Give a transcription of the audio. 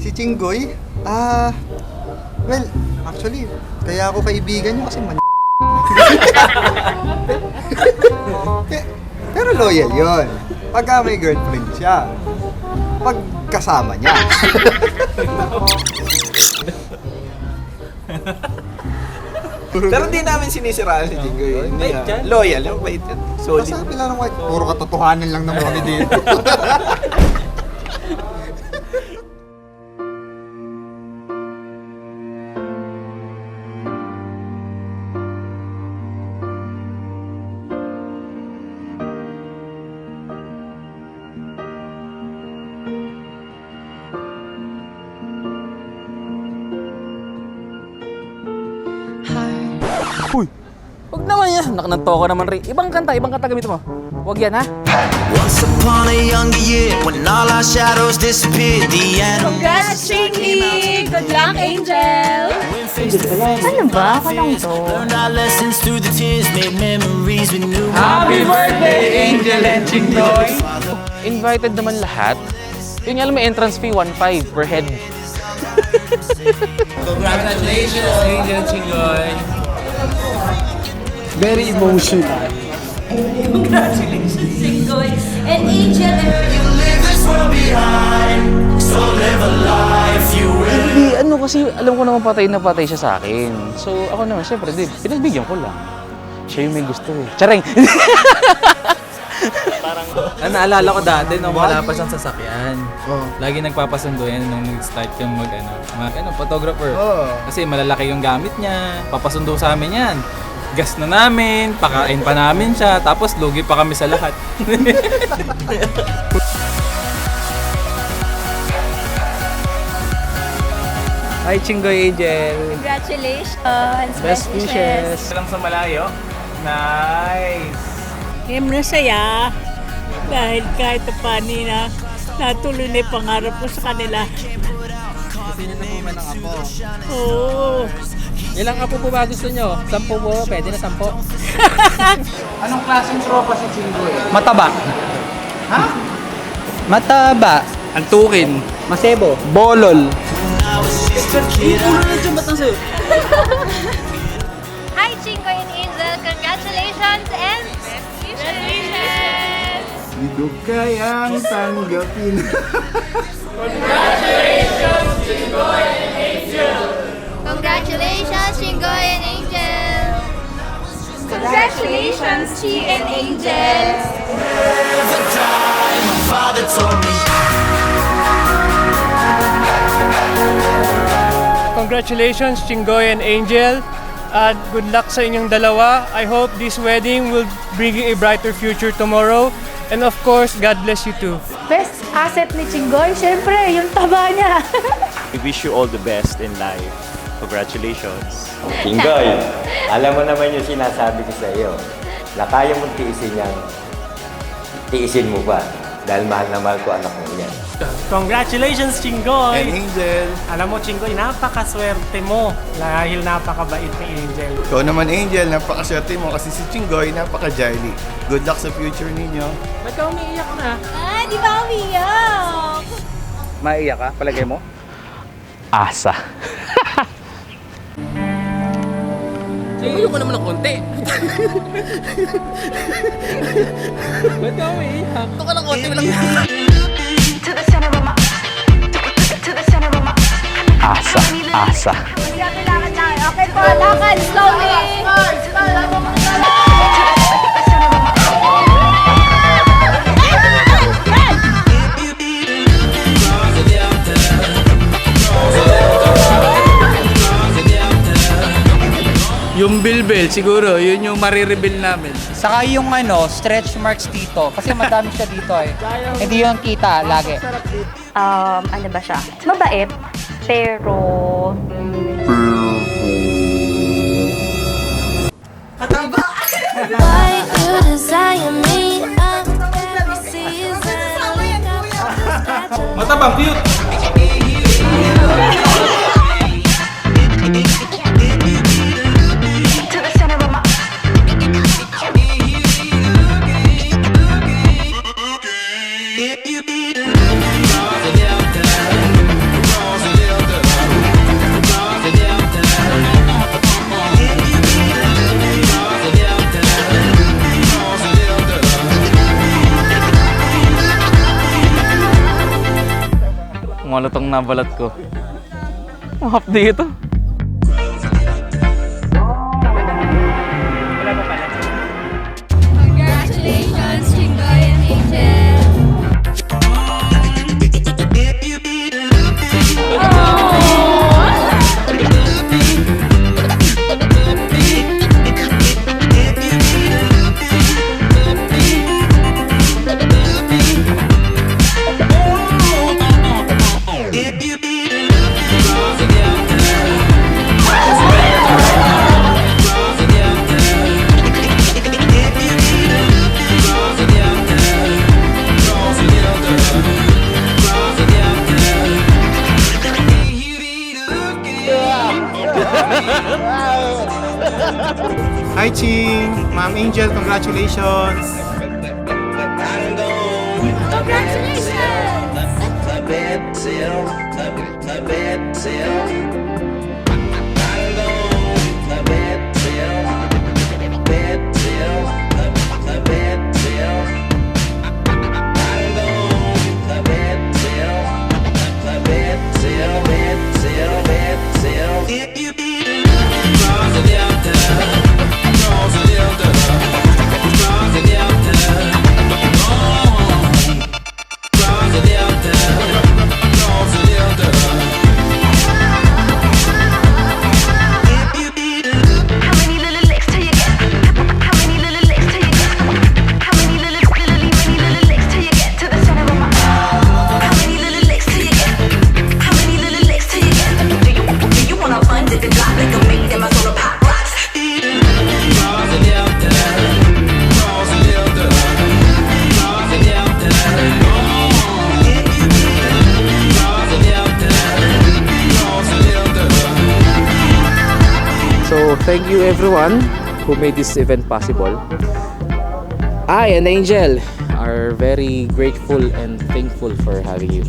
Si Chinggoy? Well, actually, kaya ako kaibigan niyo kasi Pero loyal yon. Pagka may girlfriend siya. Pag kasama niya. Pero di namin sinisiraan si Jinggoy. Bait yan. Loyal, yung bait yan. Solid. Sabi lang ng white, puro katotohanan lang naman kami dito. Uy! Huwag naman yan. Naknanto ko naman rin. Ibang kanta gamit mo. Huwag yan, ha? Once upon a younger year, when all our shadows disappeared, the animals. Congrats, Chingy! Good luck, Angel! Ano ba? Walang to. Learned our lessons through the tears, made memories we knew. Happy birthday, Angel and Chinggoy! Invited naman lahat. Yun nga lang, may entrance fee, 1.5 per head. Congratulations, Angel Chinggoy. Very emotional. Congratulations, Chingoy and Angel! You leave this world behind, so live a life you will. Hindi, ano kasi, alam ko naman patay na patay siya sa akin. So, ako naman, syempre, pinagbigyan ko lang. Siya yung may gusto eh. Charing! Naalala ko dati nung wala pa siyang sasakyan. Oh. Lagi nagpapasundo yan nung nag-start yung photographer. Oh. Kasi malalaki yung gamit niya, papasundo sa amin yan. Gas na namin, pakain pa namin siya, tapos lugi pa kami sa lahat. Hi, Chinggoy Angel! Congratulations! Best wishes! Lang sa malayo. Nice! Siyempre saya dahil kahit paano na natuloy na yung pangarap ko sa kanila. Kasi nyo na po man ang apo. Oo. Ilang apo po ba gusto nyo? 10 po? Pwede na 10? Anong klaseng tropa si Chinggoy? Mataba. Ha? Mataba. Antukin. Masebo. Bolol. Hi, Chingoy and Angel! Congratulations and best wishes! Hindi kayang tanggapin. Congratulations, Chingoy and Angel! Congratulations, Chi and Angel! The time my father told me. Congratulations, Chinggoy and Angel. At good luck sa inyong dalawa. I hope this wedding will bring you a brighter future tomorrow. And of course, God bless you too. Best asset ni Chingoy, syempre, yung taba niya. We wish you all the best in life. Congratulations. Chinggoy, alam mo naman yung sinasabi ko sa iyo na kaya mong tiisin mo pa dahil mahal na mahal ko anak mo yan. Congratulations, Chingoy! And Angel. Alam mo, Chingoy, napakaswerte mo dahil napakabait ni Angel. Ikaw naman, Angel, napakaswerte mo kasi si Chinggoy napaka-jolly. Good luck sa future ninyo. Ba't ka umiiyak na? Ah, di ba umiyak? Maiyak ka? Palagay mo? Asa. Ayaw ko naman ng konti. Ba't ka umiiyak? Ito ka ng konti, walang Asa. Kailangan na. Okay po, lakad. Slowly. Yung bilbil, siguro, yun yung marireveal namin. Saka yung stretch marks dito. Kasi madami siya dito eh. Hindi yung kita lagi. Ano ba siya? Mabait, pero... Matabang, cute! Malutong na balat ko. Mahap dito. Congratulations, Chingoy and Angel! Hi, Ching! Ma'am Angel, congratulations! So, thank you everyone who made this event possible. I and Angel are very grateful and thankful for having you.